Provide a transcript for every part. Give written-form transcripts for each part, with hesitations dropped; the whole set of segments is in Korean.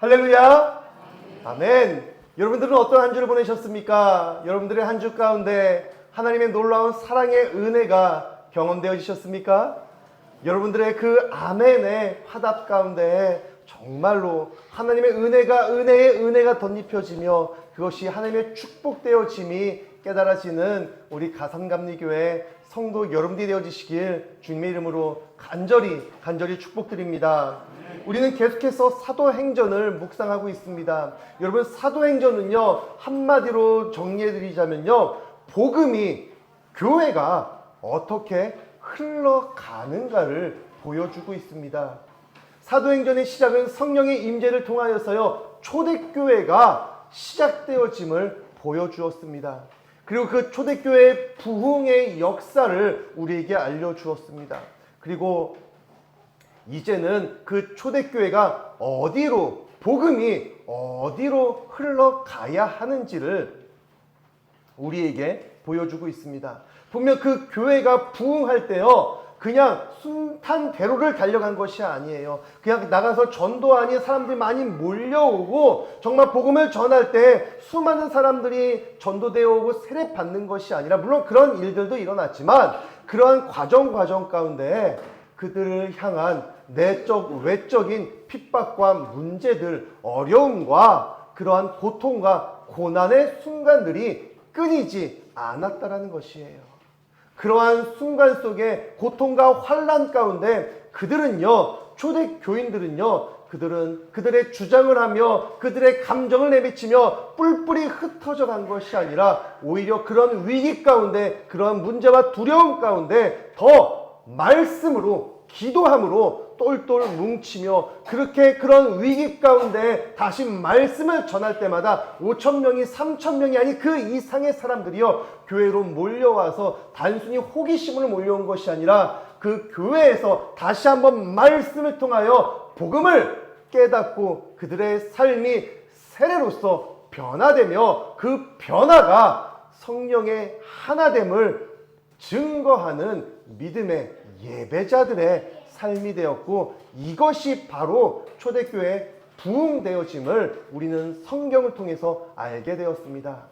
할렐루야. 아멘. 여러분들은 어떤 한 주를 보내셨습니까? 여러분들의 한 주 가운데 하나님의 놀라운 사랑의 은혜가 경험되어지셨습니까? 여러분들의 그 아멘의 화답 가운데 정말로 하나님의 은혜의 은혜가 덧입혀지며 그것이 하나님의 축복되어짐이 깨달아지는 우리 가산감리교회 성도 여러분들이 되어지시길 주님의 이름으로 간절히 축복드립니다. 우리는 계속해서 사도행전을 묵상하고 있습니다. 여러분, 사도행전은요, 한마디로 정리해드리자면요, 복음이 교회가 어떻게 흘러가는가를 보여주고 있습니다. 사도행전의 시작은 성령의 임재를 통하여서요, 초대교회가 시작되어짐을 보여주었습니다. 그리고 그 초대교회의 부흥의 역사를 우리에게 알려주었습니다. 그리고 이제는 그 초대교회가 복음이 어디로 흘러가야 하는지를 우리에게 보여주고 있습니다. 분명 그 교회가 부흥할 때요, 그냥 순탄대로를 달려간 것이 아니에요. 그냥 나가서 전도하니 사람들이 많이 몰려오고 정말 복음을 전할 때 수많은 사람들이 전도되어 오고 세례받는 것이 아니라, 물론 그런 일들도 일어났지만 그러한 과정 가운데 그들을 향한 내적 외적인 핍박과 문제들, 어려움과 그러한 고통과 고난의 순간들이 끊이지 않았다라는 것이에요. 그러한 순간 속에 고통과 환난 가운데 초대교인들은요, 그들의 주장을 하며 그들의 감정을 내비치며 뿔뿔이 흩어져 간 것이 아니라 오히려 그런 위기 가운데, 그러한 문제와 두려움 가운데 더 말씀으로, 기도함으로 똘똘 뭉치며 그런 위기 가운데 다시 말씀을 전할 때마다 5,000명이 3,000명이 아닌 그 이상의 사람들이요, 교회로 몰려와서 단순히 호기심으로 몰려온 것이 아니라 그 교회에서 다시 한번 말씀을 통하여 복음을 깨닫고 그들의 삶이 세례로서 변화되며 그 변화가 성령의 하나됨을 증거하는 믿음의 예배자들의 삶이 되었고, 이것이 바로 초대교회의 부흥되어짐을 우리는 성경을 통해서 알게 되었습니다.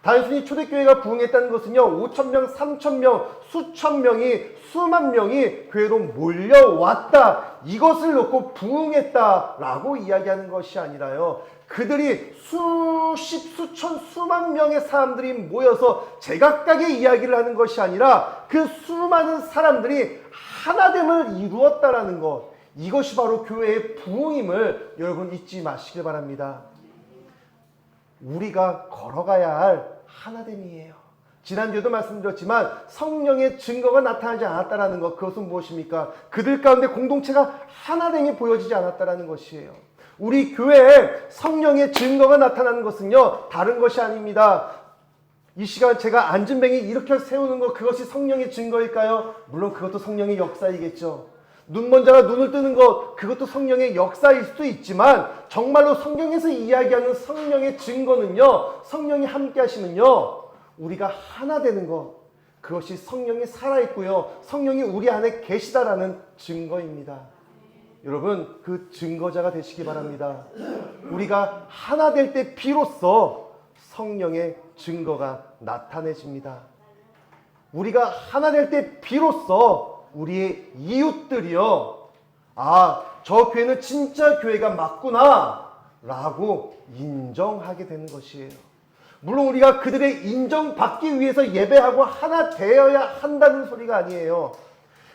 단순히 초대교회가 부흥했다는 것은요, 5,000명, 3,000명, 수천 명이, 수만 명이 교회로 몰려왔다, 이것을 놓고 부흥했다라고 이야기하는 것이 아니라요, 그들이 수천, 수만 명의 사람들이 모여서 제각각의 이야기를 하는 것이 아니라 그 수많은 사람들이 하나됨을 이루었다라는 것, 이것이 바로 교회의 부흥임을 여러분 잊지 마시길 바랍니다. 우리가 걸어가야 할 하나됨이에요. 지난주에도 말씀드렸지만 성령의 증거가 나타나지 않았다라는 것, 그것은 무엇입니까? 그들 가운데 공동체가 하나됨이 보여지지 않았다라는 것이에요. 우리 교회에 성령의 증거가 나타나는 것은요, 다른 것이 아닙니다. 이 시간 제가 안진뱅이 이렇게 세우는 것, 그것이 성령의 증거일까요? 물론 그것도 성령의 역사이겠죠. 눈먼 자가 눈을 뜨는 것, 그것도 성령의 역사일 수도 있지만 정말로 성경에서 이야기하는 성령의 증거는요, 성령이 함께 하시면요, 우리가 하나 되는 것, 그것이 성령이 살아있고요, 성령이 우리 안에 계시다라는 증거입니다. 여러분, 그 증거자가 되시기 바랍니다. 우리가 하나 될 때 비로소 성령의 증거가 나타내집니다. 우리가 하나 될 때 비로소 우리의 이웃들이요, 저 교회는 진짜 교회가 맞구나 라고 인정하게 되는 것이에요. 물론 우리가 그들의 인정받기 위해서 예배하고 하나 되어야 한다는 소리가 아니에요.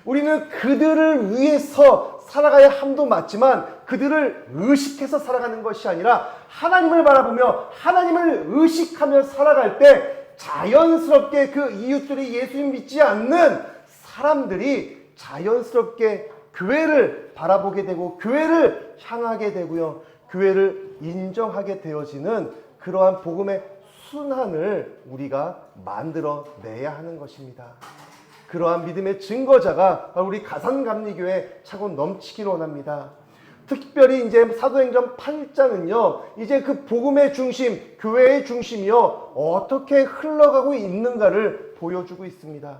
우리는 그들을 위해서 살아가야 함도 맞지만 그들을 의식해서 살아가는 것이 아니라 하나님을 바라보며 하나님을 의식하며 살아갈 때 자연스럽게 그 이웃들이 예수님 믿지 않는 사람들이 자연스럽게 교회를 바라보게 되고 교회를 향하게 되고요, 교회를 인정하게 되어지는 그러한 복음의 순환을 우리가 만들어내야 하는 것입니다. 그러한 믿음의 증거자가 바로 우리 가산감리교회 차고 넘치기를 원합니다. 특별히 이제 사도행전 8장은요, 이제 그 복음의 중심, 교회의 중심이요, 어떻게 흘러가고 있는가를 보여주고 있습니다.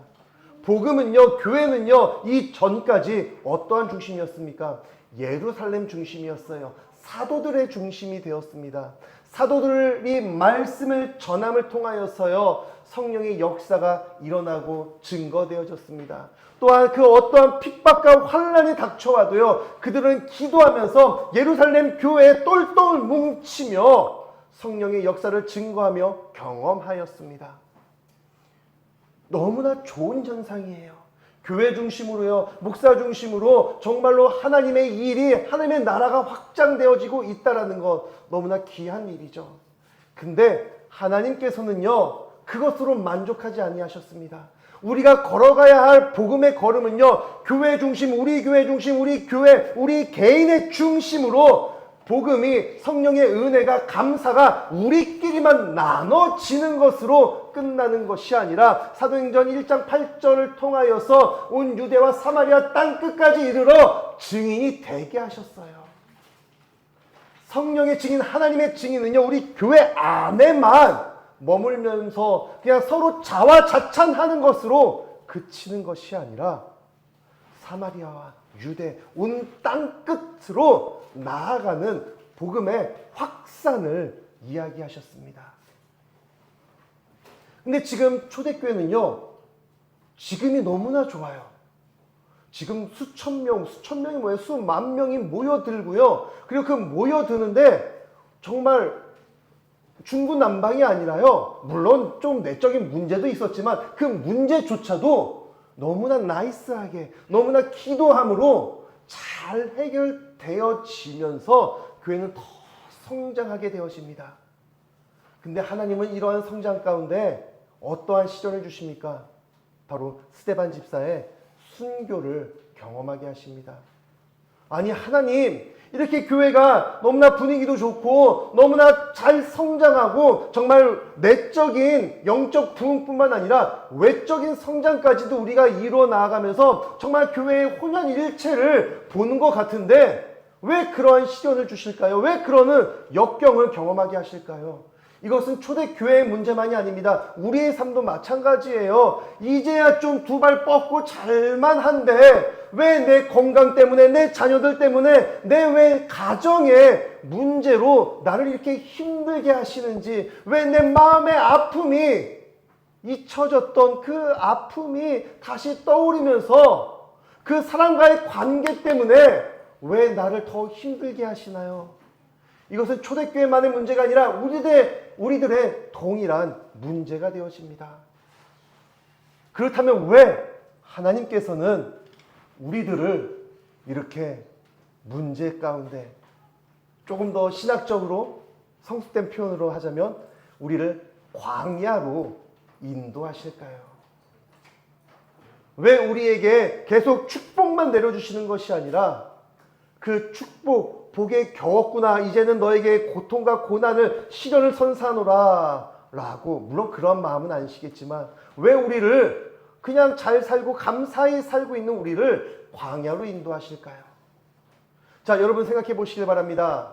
복음은요, 교회는요, 이 전까지 어떠한 중심이었습니까? 예루살렘 중심이었어요. 사도들의 중심이 되었습니다. 사도들이 말씀을 전함을 통하여서요, 성령의 역사가 일어나고 증거되어졌습니다. 또한 그 어떠한 핍박과 환란이 닥쳐와도요, 그들은 기도하면서 예루살렘 교회에 똘똘 뭉치며 성령의 역사를 증거하며 경험하였습니다. 너무나 좋은 현상이에요. 교회 중심으로요, 목사 중심으로 정말로 하나님의 일이, 하나님의 나라가 확장되어지고 있다는 것, 너무나 귀한 일이죠. 근데 하나님께서는요, 그것으로 만족하지 아니하셨습니다. 우리가 걸어가야 할 복음의 걸음은요, 교회 중심, 우리 교회 중심, 우리 교회, 우리 개인의 중심으로 복음이, 성령의 은혜가, 감사가 우리끼리만 나눠지는 것으로 끝나는 것이 아니라 사도행전 1장 8절을 통하여서 온 유대와 사마리아 땅끝까지 이르러 증인이 되게 하셨어요. 성령의 증인, 하나님의 증인은요, 우리 교회 안에만 머물면서 그냥 서로 자화자찬하는 것으로 그치는 것이 아니라 사마리아와 유대, 온 땅끝으로 나아가는 복음의 확산을 이야기하셨습니다. 근데 지금 초대교회는요, 지금이 너무나 좋아요. 지금 수천 명이 뭐예요? 수만 명이 모여들고요. 그리고 그 모여드는데 정말 중구난방이 아니라요, 물론 좀 내적인 문제도 있었지만 그 문제조차도 너무나 나이스하게, 너무나 기도함으로 잘 해결되어지면서 교회는 더 성장하게 되어집니다. 근데 하나님은 이러한 성장 가운데 어떠한 시련을 주십니까? 바로 스데반 집사의 순교를 경험하게 하십니다. 아니, 하나님, 이렇게 교회가 너무나 분위기도 좋고 너무나 잘 성장하고 정말 내적인 영적 부흥뿐만 아니라 외적인 성장까지도 우리가 이루어 나아가면서 정말 교회의 혼연일체를 보는 것 같은데 왜 그러한 시련을 주실까요? 왜 그러는 역경을 경험하게 하실까요? 이것은 초대교회의 문제만이 아닙니다. 우리의 삶도 마찬가지예요. 이제야 좀 두 발 뻗고 잘만 한데 왜 내 건강 때문에, 내 자녀들 때문에, 내 왜 가정의 문제로 나를 이렇게 힘들게 하시는지, 왜 내 마음의 아픔이, 잊혀졌던 그 아픔이 다시 떠오르면서 그 사람과의 관계 때문에 왜 나를 더 힘들게 하시나요? 이것은 초대교회만의 문제가 아니라 우리들의 동일한 문제가 되어집니다. 그렇다면 왜 하나님께서는 우리들을 이렇게 문제 가운데, 조금 더 신학적으로 성숙된 표현으로 하자면 우리를 광야로 인도하실까요? 왜 우리에게 계속 축복만 내려주시는 것이 아니라 그 축복, 복에 겨웠구나, 이제는 너에게 고통과 고난을, 시련을 선사하노라 라고, 물론 그런 마음은 아니시겠지만 왜 우리를 그냥 잘 살고 감사히 살고 있는 우리를 광야로 인도하실까요? 자, 여러분 생각해 보시길 바랍니다.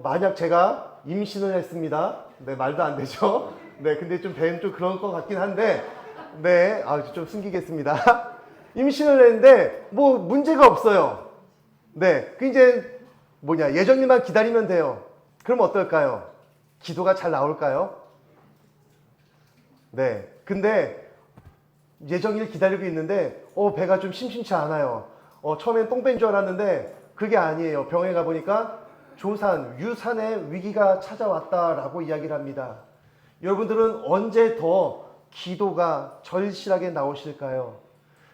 만약 제가 임신을 했습니다. 네, 말도 안 되죠. 네, 근데 좀 배는 좀 그런 것 같긴 한데, 네, 좀 숨기겠습니다. 임신을 했는데 뭐 문제가 없어요. 네, 그 이제 예정일만 기다리면 돼요. 그럼 어떨까요? 기도가 잘 나올까요? 네, 근데 예정일 기다리고 있는데 배가 좀 심심치 않아요. 처음엔 똥 뺀 줄 알았는데 그게 아니에요. 병원에 가보니까 유산의 위기가 찾아왔다라고 이야기를 합니다. 여러분들은 언제 더 기도가 절실하게 나오실까요?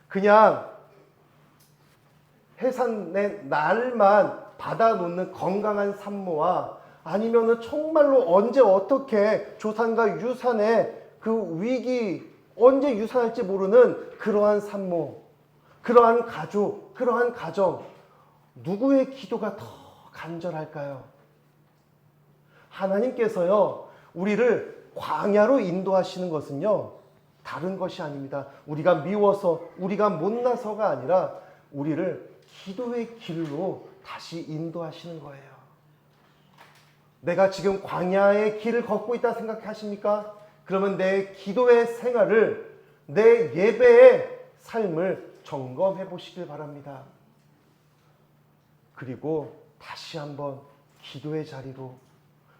그냥 해산의 날만 받아놓는 건강한 산모와, 아니면은 정말로 언제 어떻게 조산과 유산의 그 위기, 언제 유산할지 모르는 그러한 산모, 그러한 가족, 그러한 가정, 누구의 기도가 더 간절할까요? 하나님께서요, 우리를 광야로 인도하시는 것은요, 다른 것이 아닙니다. 우리가 미워서, 우리가 못나서가 아니라 우리를 기도의 길로 다시 인도하시는 거예요. 내가 지금 광야의 길을 걷고 있다 생각하십니까? 그러면 내 기도의 생활을, 내 예배의 삶을 점검해 보시길 바랍니다. 그리고 다시 한번 기도의 자리로,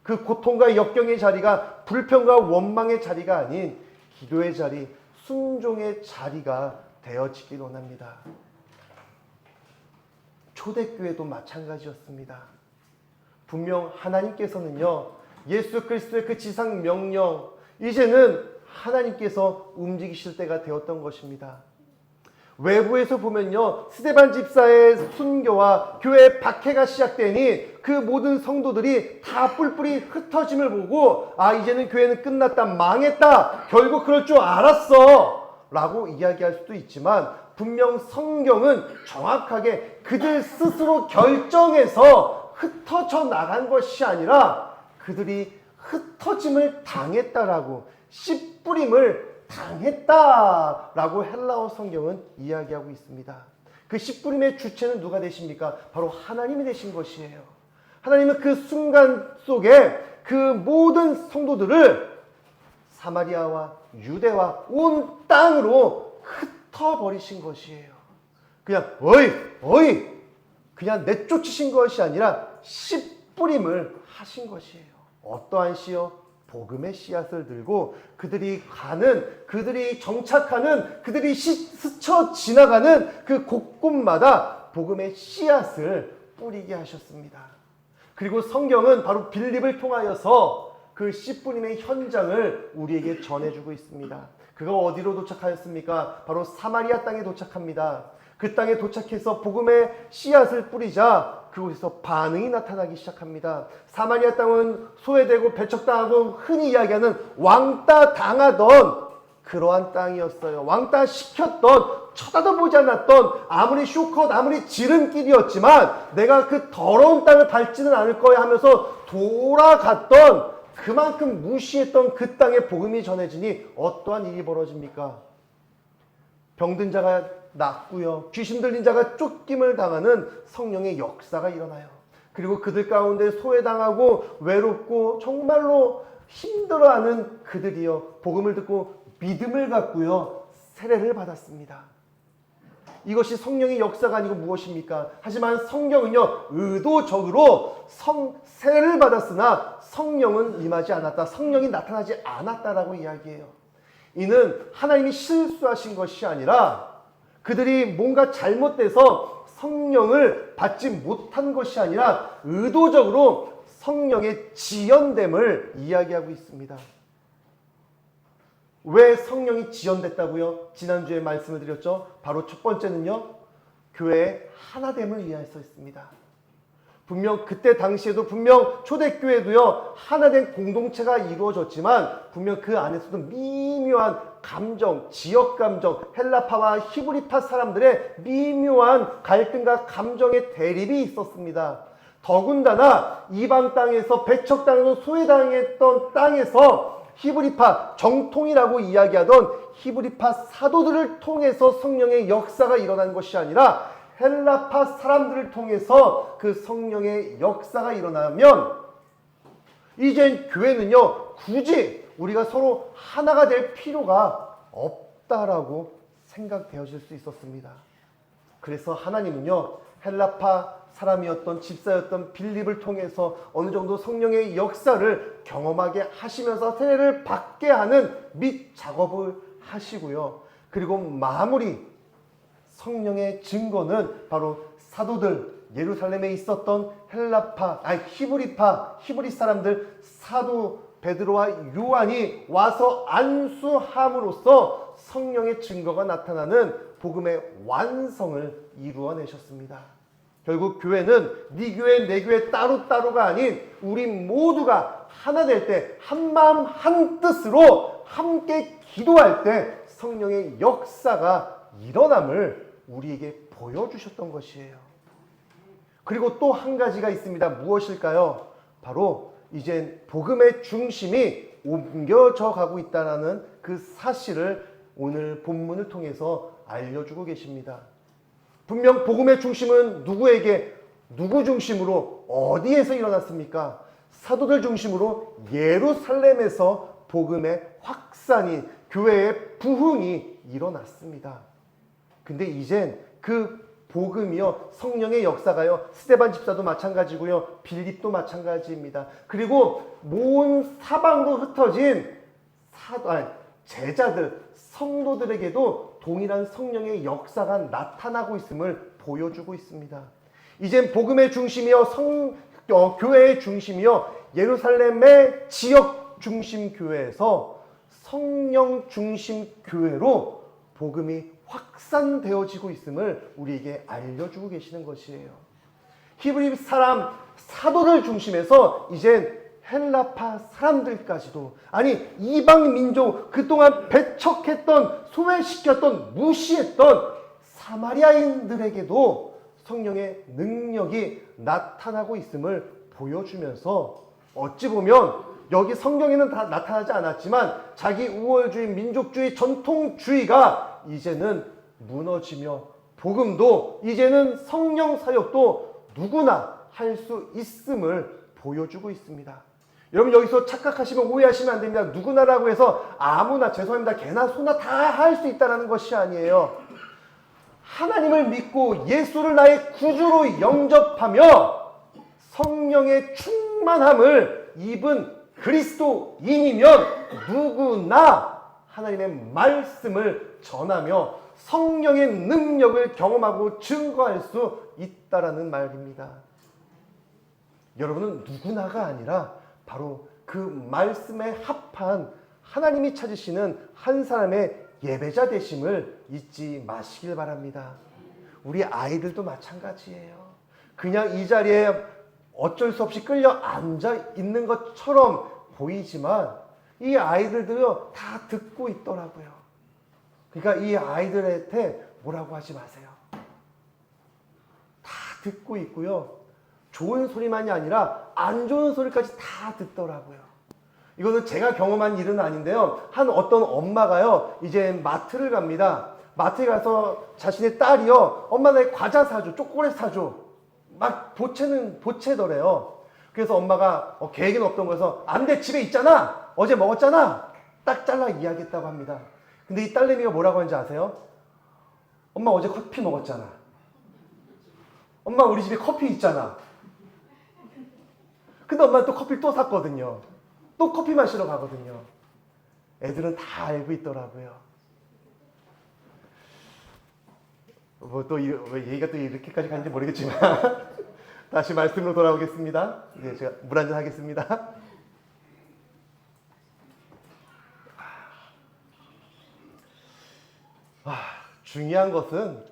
그 고통과 역경의 자리가 불평과 원망의 자리가 아닌 기도의 자리, 순종의 자리가 되어지길 원합니다. 초대교회도 마찬가지였습니다. 분명 하나님께서는요, 예수 그리스도의 그 지상 명령, 이제는 하나님께서 움직이실 때가 되었던 것입니다. 외부에서 보면요, 스데반 집사의 순교와 교회의 박해가 시작되니 그 모든 성도들이 다 뿔뿔이 흩어짐을 보고, 아, 이제는 교회는 끝났다, 망했다, 결국 그럴 줄 알았어 라고 이야기할 수도 있지만, 분명 성경은 정확하게 그들 스스로 결정해서 흩어져 나간 것이 아니라 그들이 흩어짐을 당했다라고, 씨 뿌림을 당했다라고 헬라어 성경은 이야기하고 있습니다. 그 씨 뿌림의 주체는 누가 되십니까? 바로 하나님이 되신 것이에요. 하나님은 그 순간 속에 그 모든 성도들을 사마리아와 유대와 온 땅으로 흩어버리신 것이에요. 그냥 어이 그냥 내쫓으신 것이 아니라 씨 뿌림을 하신 것이에요. 어떠한 씨요? 복음의 씨앗을 들고 그들이 가는, 그들이 정착하는, 그들이 스쳐 지나가는 그 곳곳마다 복음의 씨앗을 뿌리게 하셨습니다. 그리고 성경은 바로 빌립을 통하여서 그 씨 뿌림의 현장을 우리에게 전해주고 있습니다. 그가 어디로 도착하였습니까? 바로 사마리아 땅에 도착합니다. 그 땅에 도착해서 복음의 씨앗을 뿌리자 그곳에서 반응이 나타나기 시작합니다. 사마리아 땅은 소외되고 배척당하고 흔히 이야기하는 왕따 당하던 그러한 땅이었어요. 왕따 시켰던, 쳐다도 보지 않았던, 아무리 쇼컷, 아무리 지름길이었지만 내가 그 더러운 땅을 밟지는 않을 거야 하면서 돌아갔던, 그만큼 무시했던 그 땅에 복음이 전해지니 어떠한 일이 벌어집니까? 병든 자가 낫고요, 귀신 들린 자가 쫓김을 당하는 성령의 역사가 일어나요. 그리고 그들 가운데 소외당하고 외롭고 정말로 힘들어하는 그들이요, 복음을 듣고 믿음을 갖고요, 세례를 받았습니다. 이것이 성령의 역사가 아니고 무엇입니까? 하지만 성경은요, 의도적으로 세례를 받았으나 성령은 임하지 않았다, 성령이 나타나지 않았다라고 이야기해요. 이는 하나님이 실수하신 것이 아니라 그들이 뭔가 잘못돼서 성령을 받지 못한 것이 아니라 의도적으로 성령의 지연됨을 이야기하고 있습니다. 왜 성령이 지연됐다고요? 지난주에 말씀을 드렸죠. 바로 첫 번째는요, 교회의 하나됨을 위해서 있습니다. 분명 그때 당시에도 분명 초대교회도요, 하나된 공동체가 이루어졌지만 분명 그 안에서도 미묘한 감정, 지역 감정, 헬라파와 히브리파 사람들의 미묘한 갈등과 감정의 대립이 있었습니다. 더군다나 이방 땅에서 배척당해서 소외당했던 땅에서 히브리파, 정통이라고 이야기하던 히브리파 사도들을 통해서 성령의 역사가 일어난 것이 아니라 헬라파 사람들을 통해서 그 성령의 역사가 일어나면 이젠 교회는요, 굳이 우리가 서로 하나가 될 필요가 없다라고 생각되어질 수 있었습니다. 그래서 하나님은요, 헬라파 사람이었던 집사였던 빌립을 통해서 어느 정도 성령의 역사를 경험하게 하시면서 세례를 받게 하는 밑 작업을 하시고요. 그리고 마무리 성령의 증거는 바로 사도들, 예루살렘에 있었던 히브리 사람들, 사도 베드로와 요한이 와서 안수함으로써 성령의 증거가 나타나는 복음의 완성을 이루어내셨습니다. 결국 교회는 네 교회, 내 교회 따로따로가 아닌 우리 모두가 하나 될 때, 한 마음 한 뜻으로 함께 기도할 때 성령의 역사가 일어남을 우리에게 보여주셨던 것이에요. 그리고 또 한 가지가 있습니다. 무엇일까요? 바로 이젠 복음의 중심이 옮겨져 가고 있다는 그 사실을 오늘 본문을 통해서 알려주고 계십니다. 분명 복음의 중심은 누구 중심으로, 어디에서 일어났습니까? 사도들 중심으로 예루살렘에서 복음의 확산이, 교회의 부흥이 일어났습니다. 근데 이젠 그 복음이요, 성령의 역사가요, 스데반 집사도 마찬가지고요, 빌립도 마찬가지입니다. 그리고 모든 사방으로 흩어진 제자들, 성도들에게도 동일한 성령의 역사가 나타나고 있음을 보여주고 있습니다. 이젠 복음의 중심이요, 교회의 중심이요, 예루살렘의 지역 중심 교회에서 성령 중심 교회로 복음이 확산되어지고 있음을 우리에게 알려주고 계시는 것이에요. 히브리 사람, 사도를 중심해서 이젠 헬라파 사람들까지도, 아니 이방 민족, 그동안 배척했던, 소외시켰던, 무시했던 사마리아인들에게도 성령의 능력이 나타나고 있음을 보여주면서, 어찌 보면 여기 성경에는 다 나타나지 않았지만 자기 우월주의, 민족주의, 전통주의가 이제는 무너지며 복음도, 이제는 성령 사역도 누구나 할 수 있음을 보여주고 있습니다. 여러분, 여기서 착각하시면, 오해하시면 안 됩니다. 누구나라고 해서 아무나, 죄송합니다, 개나 소나 다 할 수 있다는 것이 아니에요. 하나님을 믿고 예수를 나의 구주로 영접하며 성령의 충만함을 입은 그리스도인이면 누구나 하나님의 말씀을 전하며 성령의 능력을 경험하고 증거할 수 있다라는 말입니다. 여러분은 누구나가 아니라 바로 그 말씀에 합한 하나님이 찾으시는 한 사람의 예배자 되심을 잊지 마시길 바랍니다. 우리 아이들도 마찬가지예요. 그냥 이 자리에 어쩔 수 없이 끌려 앉아 있는 것처럼 보이지만 이 아이들도요, 다 듣고 있더라고요. 그러니까 이 아이들한테 뭐라고 하지 마세요. 다 듣고 있고요. 좋은 소리만이 아니라 안 좋은 소리까지 다 듣더라고요. 이거는 제가 경험한 일은 아닌데요. 한 어떤 엄마가요, 이제 마트를 갑니다. 마트에 가서 자신의 딸이요, 엄마 나 과자 사줘, 초콜릿 사줘, 막 보채더래요. 그래서 엄마가 계획은 없던 거여서, 안 돼, 집에 있잖아, 어제 먹었잖아, 딱 잘라 이야기했다고 합니다. 근데 이 딸내미가 뭐라고 하는지 아세요? 엄마 어제 커피 먹었잖아, 엄마 우리 집에 커피 있잖아. 근데 엄마는 또 커피를 또 샀거든요. 또 커피 마시러 가거든요. 애들은 다 알고 있더라고요. 얘기가 또 이렇게까지 가는지 모르겠지만 다시 말씀으로 돌아오겠습니다. 이제 제가 물 한잔 하겠습니다. 중요한 것은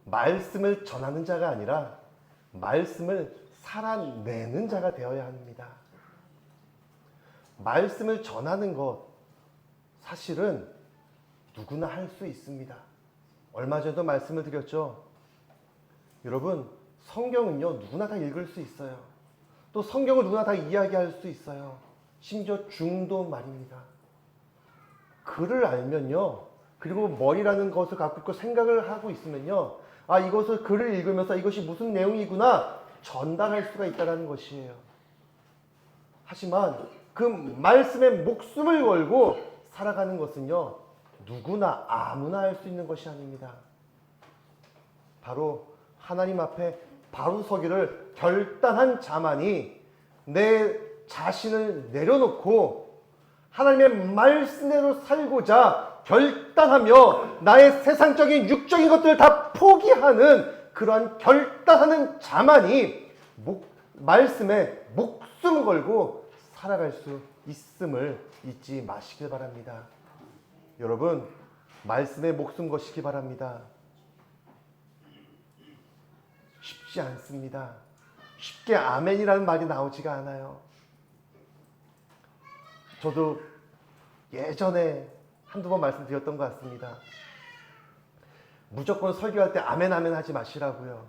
말씀을 전하는 자가 아니라 말씀을 살아내는 자가 되어야 합니다. 말씀을 전하는 것, 사실은 누구나 할 수 있습니다. 얼마 전에도 말씀을 드렸죠. 여러분, 성경은요, 누구나 다 읽을 수 있어요. 또 성경을 누구나 다 이야기할 수 있어요. 심지어 중도 말입니다. 글을 알면요, 그리고 머리라는 것을 갖고 있고 생각을 하고 있으면요, 이것을 글을 읽으면서 이것이 무슨 내용이구나 전달할 수가 있다는 것이에요. 하지만 그 말씀에 목숨을 걸고 살아가는 것은요, 누구나 아무나 할 수 있는 것이 아닙니다. 바로 하나님 앞에 바로 서기를 결단한 자만이 내 자신을 내려놓고 하나님의 말씀대로 살고자 결단하며 나의 세상적인 육적인 것들을 다 포기하는 그러한 결단하는 자만이 말씀에 목숨 걸고 살아갈 수 있음을 잊지 마시길 바랍니다. 여러분, 말씀에 목숨 거시기 바랍니다. 쉽지 않습니다. 쉽게 아멘이라는 말이 나오지가 않아요. 저도 예전에 한두 번 말씀드렸던 것 같습니다. 무조건 설교할 때 아멘 아멘 하지 마시라고요.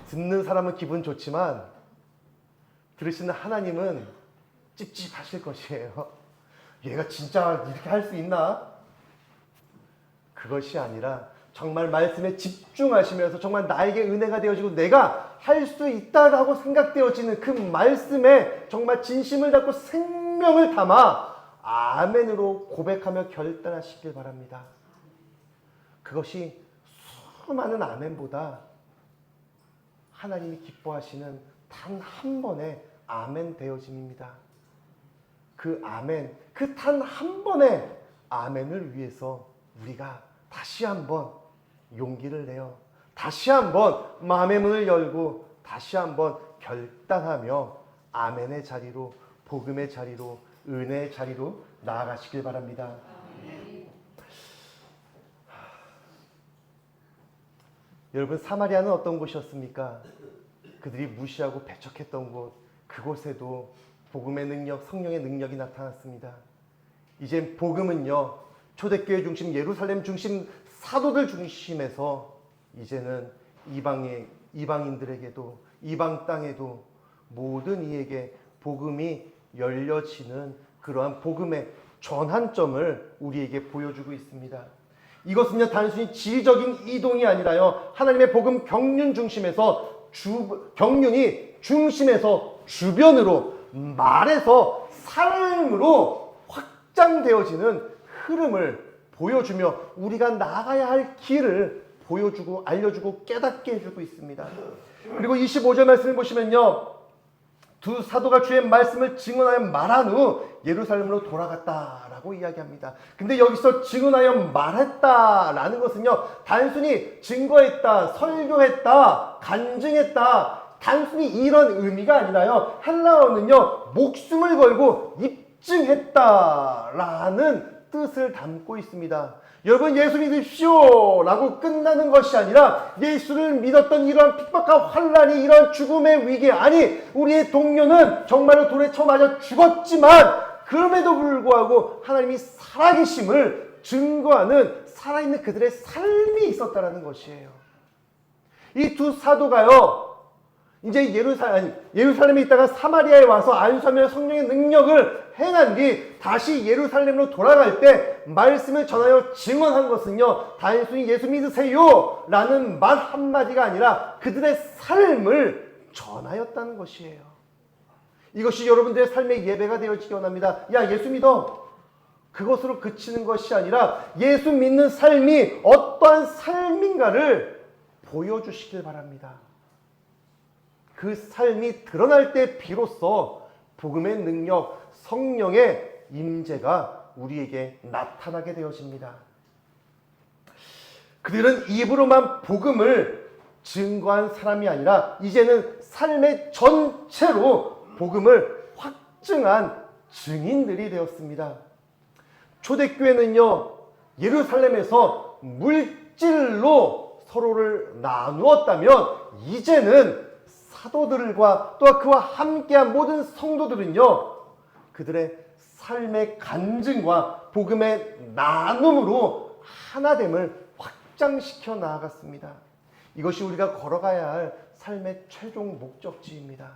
듣는 사람은 기분 좋지만 들으시는 하나님은 찝찝하실 것이에요. 얘가 진짜 이렇게 할 수 있나? 그것이 아니라 정말 말씀에 집중하시면서 정말 나에게 은혜가 되어지고 내가 할 수 있다라고 생각되어지는 그 말씀에 정말 진심을 담고 생명을 담아 아멘으로 고백하며 결단하시길 바랍니다. 그것이 수많은 아멘보다 하나님이 기뻐하시는 단 한 번의 아멘 되어짐입니다. 그 아멘, 그 단 한 번의 아멘을 위해서 우리가 다시 한번 용기를 내어 다시 한번 마음의 문을 열고 다시 한번 결단하며 아멘의 자리로, 복음의 자리로, 은혜의 자리로 나아가시길 바랍니다. 여러분, 사마리아는 어떤 곳이었습니까? 그들이 무시하고 배척했던 곳, 그곳에도 복음의 능력, 성령의 능력이 나타났습니다. 이제 복음은요, 초대교회 중심, 예루살렘 중심, 사도들 중심에서 이제는 이방인들에게도, 이방 땅에도 모든 이에게 복음이 열려지는 그러한 복음의 전환점을 우리에게 보여주고 있습니다. 이것은요, 단순히 지리적인 이동이 아니라요, 하나님의 복음 경륜 중심에서 경륜이 중심에서 주변으로, 말에서 삶으로 확장되어지는 흐름을 보여주며 우리가 나가야 할 길을 보여주고 알려주고 깨닫게 해주고 있습니다. 그리고 25절 말씀을 보시면요, 두 사도가 주의 말씀을 증언하여 말한 후 예루살렘으로 돌아갔다라고 이야기합니다. 근데 여기서 증언하여 말했다라는 것은요, 단순히 증거했다, 설교했다, 간증했다, 단순히 이런 의미가 아니라요, 헬라어는요, 목숨을 걸고 입증했다라는 뜻을 담고 있습니다. 여러분, 예수 믿으십시오 라고 끝나는 것이 아니라 예수를 믿었던 이러한 핍박과 환란이, 이러한 죽음의 위기, 아니 우리의 동료는 정말로 돌에 쳐맞아 죽었지만 그럼에도 불구하고 하나님이 살아계심을 증거하는 살아있는 그들의 삶이 있었다는 것이에요. 이 두 사도가요, 이제 예루살렘에 있다가 사마리아에 와서 안수하며 성령의 능력을 행한 뒤 다시 예루살렘으로 돌아갈 때 말씀을 전하여 증언한 것은요, 단순히 예수 믿으세요 라는 말 한마디가 아니라 그들의 삶을 전하였다는 것이에요. 이것이 여러분들의 삶의 예배가 되어지기 원합니다. 야, 예수 믿어. 그것으로 그치는 것이 아니라 예수 믿는 삶이 어떠한 삶인가를 보여주시길 바랍니다. 그 삶이 드러날 때 비로소 복음의 능력, 성령의 임재가 우리에게 나타나게 되어집니다. 그들은 입으로만 복음을 증거한 사람이 아니라 이제는 삶의 전체로 복음을 확증한 증인들이 되었습니다. 초대교회는요, 예루살렘에서 물질로 서로를 나누었다면 이제는 사도들과 또 그와 함께한 모든 성도들은요, 그들의 삶의 간증과 복음의 나눔으로 하나됨을 확장시켜 나아갔습니다. 이것이 우리가 걸어가야 할 삶의 최종 목적지입니다.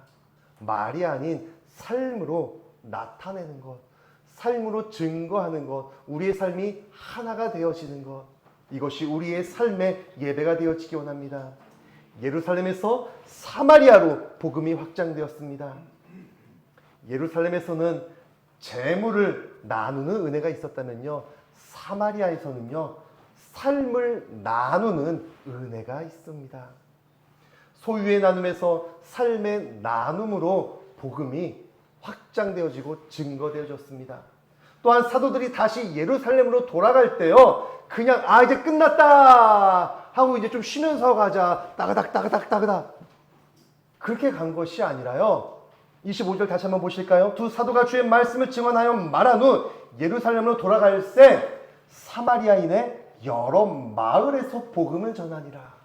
말이 아닌 삶으로 나타내는 것, 삶으로 증거하는 것, 우리의 삶이 하나가 되어지는 것, 이것이 우리의 삶의 예배가 되어지기 원합니다. 예루살렘에서 사마리아로 복음이 확장되었습니다. 예루살렘에서는 재물을 나누는 은혜가 있었다면요, 사마리아에서는요, 삶을 나누는 은혜가 있습니다. 소유의 나눔에서 삶의 나눔으로 복음이 확장되어지고 증거되어졌습니다. 또한 사도들이 다시 예루살렘으로 돌아갈 때요, 그냥 이제 끝났다 하고 이제 좀 쉬면서 가자, 따그닥 그렇게 간 것이 아니라요, 25절 다시 한번 보실까요? 두 사도가 주의 말씀을 증언하여 말한 후 예루살렘으로 돌아갈 새 사마리아인의 여러 마을에서 복음을 전하니라.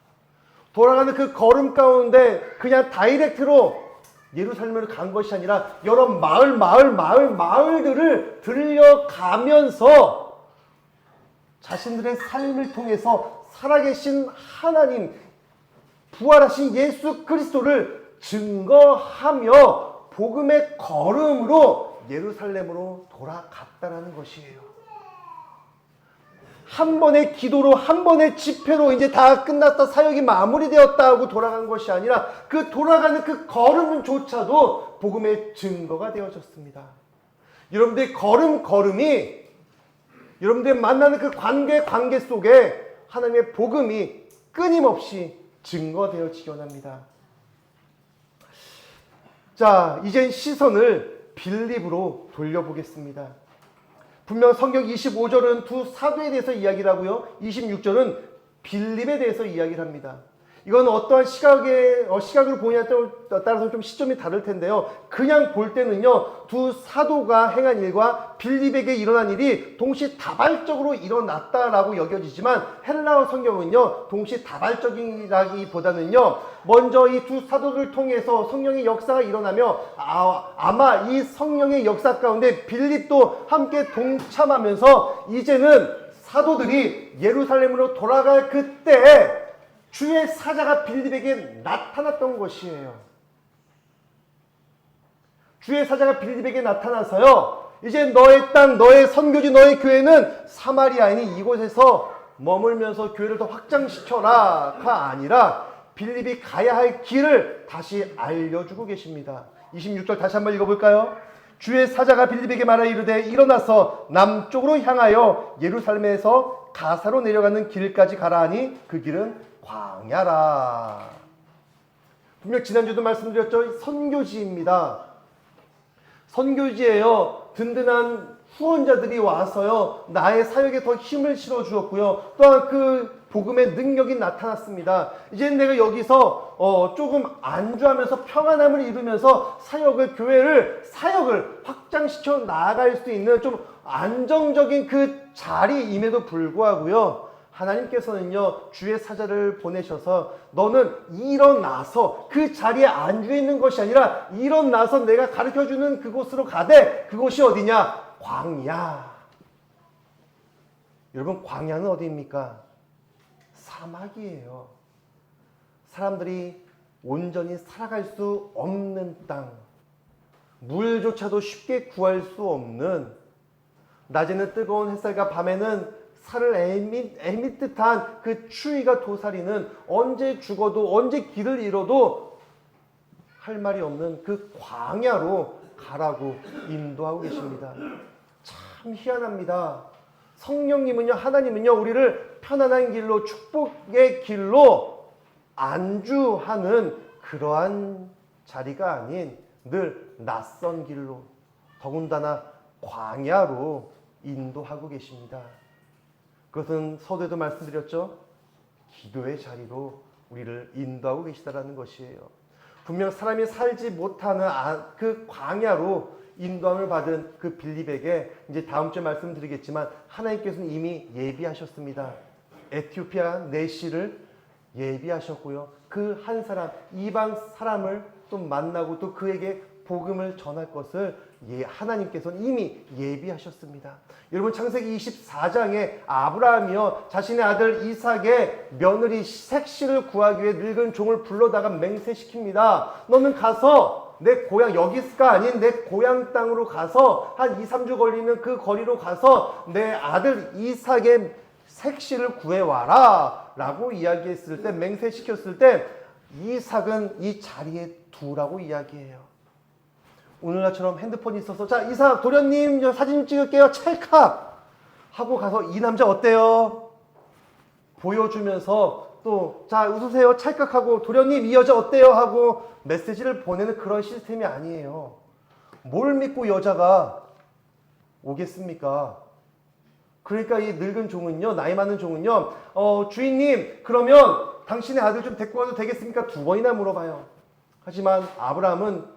돌아가는 그 걸음 가운데 그냥 다이렉트로 예루살렘으로 간 것이 아니라 여러 마을들을 들려가면서 자신들의 삶을 통해서 살아계신 하나님, 부활하신 예수 그리스도를 증거하며 복음의 걸음으로 예루살렘으로 돌아갔다라는 것이에요. 한 번의 기도로, 한 번의 집회로 이제 다 끝났다, 사역이 마무리되었다 하고 돌아간 것이 아니라 그 돌아가는 그 걸음조차도 복음의 증거가 되어졌습니다. 여러분들의 걸음걸음이 여러분들이 만나는 그 관계 속에 하나님의 복음이 끊임없이 증거되어지기 원합니다. 자, 이제 시선을 빌립으로 돌려보겠습니다. 분명 성경 25절은 두 사도에 대해서 이야기를 하고요. 26절은 빌립에 대해서 이야기를 합니다. 이건 어떠한 시각으로 보냐에 따라서 좀 시점이 다를 텐데요. 그냥 볼 때는요, 두 사도가 행한 일과 빌립에게 일어난 일이 동시다발적으로 일어났다라고 여겨지지만 헬라어 성경은요, 동시다발적이라기보다는요, 먼저 이 두 사도를 통해서 성령의 역사가 일어나며 아마 이 성령의 역사 가운데 빌립도 함께 동참하면서 이제는 사도들이 예루살렘으로 돌아갈 그때 주의 사자가 빌립에게 나타났던 것이에요. 주의 사자가 빌립에게 나타나서요, 이제 너의 땅, 너의 선교지, 너의 교회는 사마리아인이 이곳에서 머물면서 교회를 더 확장시켜라가 아니라 빌립이 가야 할 길을 다시 알려주고 계십니다. 26절 다시 한번 읽어볼까요? 주의 사자가 빌립에게 말하 이르되 일어나서 남쪽으로 향하여 예루살렘에서 가사로 내려가는 길까지 가라 하니 그 길은 광야라. 분명 지난주도 말씀드렸죠. 선교지입니다. 선교지에요, 든든한 후원자들이 와서요, 나의 사역에 더 힘을 실어 주었고요, 또한 그 복음의 능력이 나타났습니다. 이제 내가 여기서 조금 안주하면서 평안함을 이루면서 교회를 사역을 확장시켜 나아갈 수 있는 좀 안정적인 그 자리임에도 불구하고요, 하나님께서는요, 주의 사자를 보내셔서 너는 일어나서 그 자리에 안주해 있는 것이 아니라 일어나서 내가 가르쳐주는 그곳으로 가되, 그곳이 어디냐? 광야. 여러분, 광야는 어디입니까? 사막이에요. 사람들이 온전히 살아갈 수 없는 땅, 물조차도 쉽게 구할 수 없는, 낮에는 뜨거운 햇살과 밤에는 살을 애밋 듯한 그 추위가 도사리는, 언제 죽어도 언제 길을 잃어도 할 말이 없는 그 광야로 가라고 인도하고 계십니다. 참 희한합니다. 성령님은요, 하나님은요, 우리를 편안한 길로, 축복의 길로 안주하는 그러한 자리가 아닌 늘 낯선 길로, 더군다나 광야로 인도하고 계십니다. 그것은 서두에도 말씀드렸죠. 기도의 자리로 우리를 인도하고 계시다라는 것이에요. 분명 사람이 살지 못하는 그 광야로 인도함을 받은 그 빌립에게 이제 다음 주에 말씀드리겠지만 하나님께서는 이미 예비하셨습니다. 에티오피아 내시를 예비하셨고요. 그 한 사람, 이방 사람을 또 만나고 또 그에게 복음을 전할 것을 하나님께서는 이미 예비하셨습니다. 여러분, 창세기 24장에 아브라함이요, 자신의 아들 이삭의 며느리 색시를 구하기 위해 늙은 종을 불러다가 맹세시킵니다. 너는 가서 내 고향, 여기가 아닌 내 고향 땅으로 가서 한 2, 3주 걸리는 그 거리로 가서 내 아들 이삭의 색시를 구해와라 라고 이야기했을 때, 맹세시켰을 때 이삭은 이 자리에 두라고 이야기해요. 오늘날처럼 핸드폰이 있어서 자, 이삭 도련님 사진 찍을게요, 찰칵 하고 가서 이 남자 어때요? 보여주면서 또 자, 웃으세요, 찰칵하고 도련님 이 여자 어때요? 하고 메시지를 보내는 그런 시스템이 아니에요. 뭘 믿고 여자가 오겠습니까? 그러니까 이 늙은 종은요, 나이 많은 종은요, 주인님 그러면 당신의 아들 좀 데리고 와도 되겠습니까? 2번이나 물어봐요. 하지만 아브라함은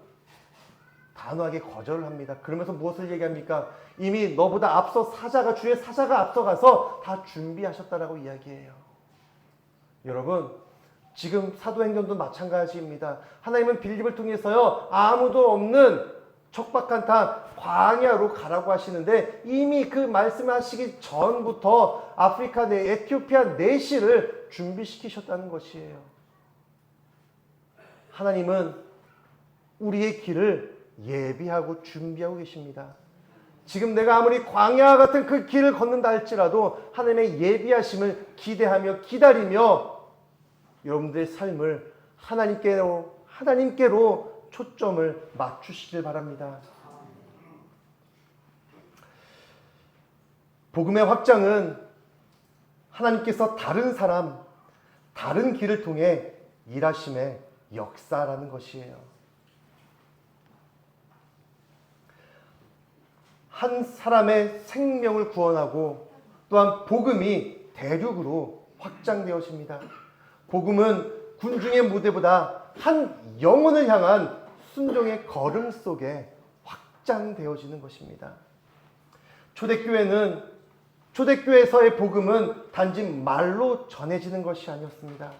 단호하게 거절을 합니다. 그러면서 무엇을 얘기합니까? 이미 너보다 앞서 주의 사자가 앞서가서 다 준비하셨다라고 이야기해요. 여러분, 지금 사도행전도 마찬가지입니다. 하나님은 빌립을 통해서요, 아무도 없는 척박한 땅 광야로 가라고 하시는데 이미 그 말씀하시기 전부터 아프리카 내 에티오피아 내시를 준비시키셨다는 것이에요. 하나님은 우리의 길을 예비하고 준비하고 계십니다. 지금 내가 아무리 광야 같은 그 길을 걷는다 할지라도 하나님의 예비하심을 기대하며 기다리며 여러분들의 삶을 하나님께로 초점을 맞추시길 바랍니다. 복음의 확장은 하나님께서 다른 사람, 다른 길을 통해 일하심의 역사라는 것이에요. 한 사람의 생명을 구원하고 또한 복음이 대륙으로 확장되어집니다. 복음은 군중의 무대보다 한 영혼을 향한 순종의 걸음 속에 확장되어지는 것입니다. 초대교회에서의 복음은 단지 말로 전해지는 것이 아니었습니다.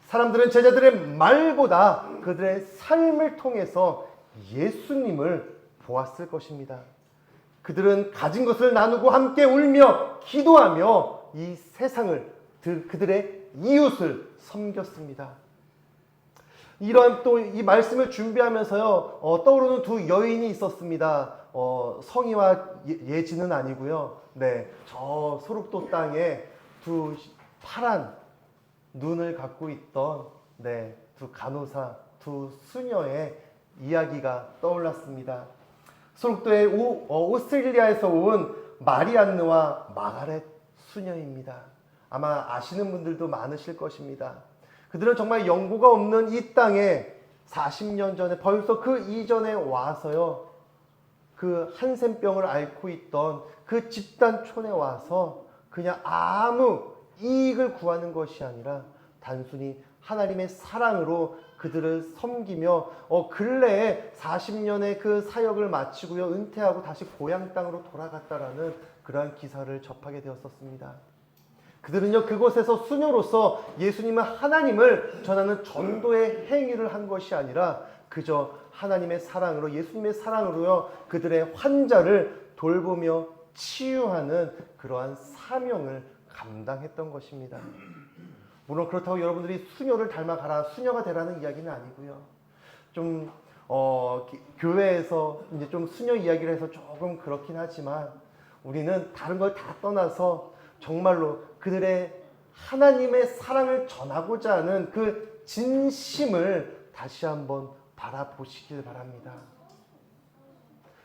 사람들은 제자들의 말보다 그들의 삶을 통해서 예수님을 보았을 것입니다. 그들은 가진 것을 나누고 함께 울며 기도하며 이 세상을, 그들의 이웃을 섬겼습니다. 이러한 또 이 말씀을 준비하면서요, 떠오르는 두 여인이 있었습니다. 성희와 예지는 아니고요. 네, 저 소록도 땅에 두 파란 눈을 갖고 있던 두 간호사, 두 수녀의 이야기가 떠올랐습니다. 소록도의 오스트레일리아에서 온 마리안느와 마가렛 수녀입니다. 아마 아시는 분들도 많으실 것입니다. 그들은 정말 연고가 없는 이 땅에 40년 전에 벌써 그 이전에 와서요, 그 한센병을 앓고 있던 그 집단촌에 와서 그냥 아무 이익을 구하는 것이 아니라 단순히 하나님의 사랑으로 그들을 섬기며 근래에 40년의 그 사역을 마치고요, 은퇴하고 다시 고향 땅으로 돌아갔다라는 그러한 기사를 접하게 되었었습니다. 그들은요, 그곳에서 수녀로서 예수님은 하나님을 전하는 전도의 행위를 한 것이 아니라 그저 하나님의 사랑으로, 예수님의 사랑으로요, 그들의 환자를 돌보며 치유하는 그러한 사명을 감당했던 것입니다. 물론 그렇다고 여러분들이 수녀를 닮아가라, 수녀가 되라는 이야기는 아니고요. 좀 교회에서 이제 좀 수녀 이야기를 해서 조금 그렇긴 하지만 우리는 다른 걸 다 떠나서 정말로 그들의 하나님의 사랑을 전하고자 하는 그 진심을 다시 한번 바라보시길 바랍니다.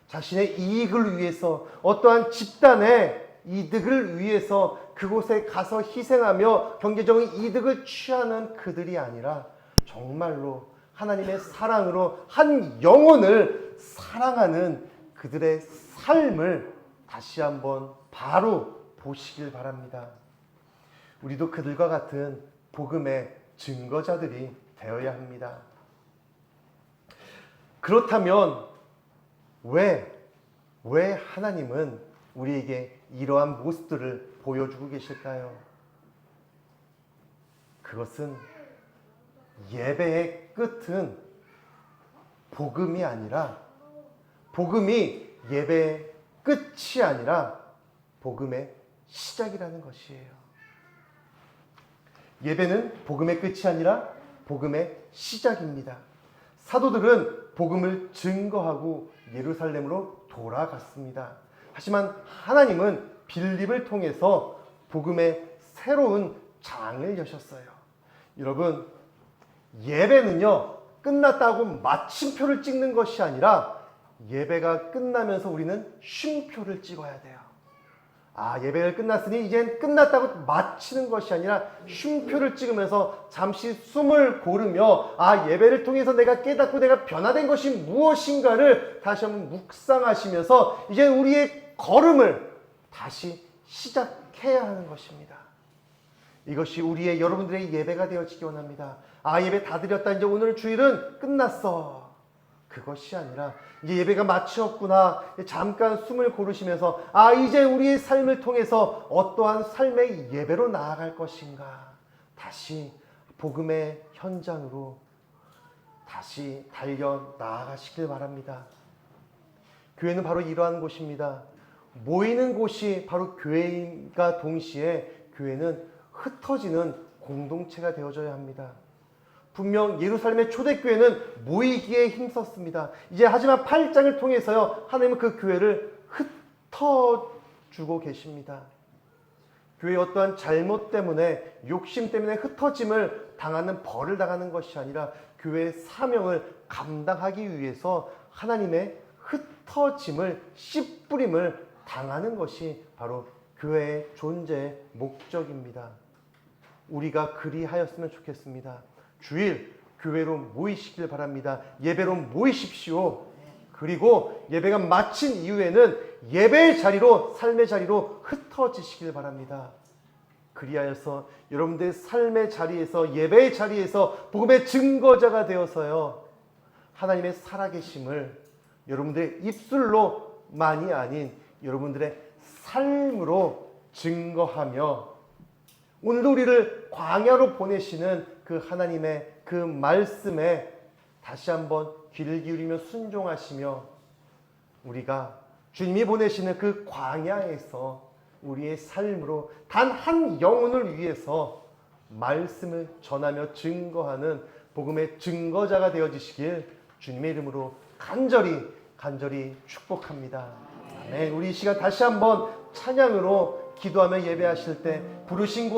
자신의 이익을 위해서, 어떠한 집단의 이득을 위해서 그곳에 가서 희생하며 경제적인 이득을 취하는 그들이 아니라 정말로 하나님의 사랑으로 한 영혼을 사랑하는 그들의 삶을 다시 한번 바로 보시길 바랍니다. 우리도 그들과 같은 복음의 증거자들이 되어야 합니다. 그렇다면 왜 하나님은 우리에게 이러한 모습들을 보여주고 계실까요? 그것은 예배의 끝은 복음이 아니라, 복음이 예배의 끝이 아니라 복음의 시작이라는 것이에요. 예배는 복음의 끝이 아니라 복음의 시작입니다. 사도들은 복음을 증거하고 예루살렘으로 돌아갔습니다. 하지만 하나님은 빌립을 통해서 복음의 새로운 장을 여셨어요. 여러분, 예배는요, 끝났다고 마침표를 찍는 것이 아니라 예배가 끝나면서 우리는 쉼표를 찍어야 돼요. 예배가 끝났으니 이젠 끝났다고 마치는 것이 아니라 쉼표를 찍으면서 잠시 숨을 고르며 예배를 통해서 내가 깨닫고 내가 변화된 것이 무엇인가를 다시 한번 묵상하시면서 이제 우리의 걸음을 다시 시작해야 하는 것입니다. 이것이 우리의, 여러분들의 예배가 되어지기 원합니다. 예배 다 드렸다, 이제 오늘 주일은 끝났어. 그것이 아니라 이제 예배가 마치었구나, 잠깐 숨을 고르시면서 이제 우리의 삶을 통해서 어떠한 삶의 예배로 나아갈 것인가, 다시 복음의 현장으로 다시 달려 나아가시길 바랍니다. 교회는 바로 이러한 곳입니다. 모이는 곳이 바로 교회인과 동시에 교회는 흩어지는 공동체가 되어져야 합니다. 분명 예루살렘의 초대교회는 모이기에 힘썼습니다. 이제 하지만 8장을 통해서요, 하나님은 그 교회를 흩어주고 계십니다. 교회의 어떠한 잘못 때문에, 욕심 때문에 흩어짐을 당하는, 벌을 당하는 것이 아니라 교회의 사명을 감당하기 위해서 하나님의 흩어짐을, 씨 뿌림을 당하는 것이 바로 교회의 존재 목적입니다. 우리가 그리하였으면 좋겠습니다. 주일 교회로 모이시길 바랍니다. 예배로 모이십시오. 그리고 예배가 마친 이후에는 예배의 자리로, 삶의 자리로 흩어지시길 바랍니다. 그리하여서 여러분들의 삶의 자리에서, 예배의 자리에서 복음의 증거자가 되어서요, 하나님의 살아계심을 여러분들의 입술로만이 아닌 여러분들의 삶으로 증거하며, 오늘도 우리를 광야로 보내시는 그 하나님의 그 말씀에 다시 한번 귀를 기울이며 순종하시며, 우리가 주님이 보내시는 그 광야에서 우리의 삶으로 단 한 영혼을 위해서 말씀을 전하며 증거하는 복음의 증거자가 되어지시길 주님의 이름으로 간절히 축복합니다. 아멘. 우리 이 시간 다시 한번 찬양으로 기도하며 예배하실 때 부르신 곳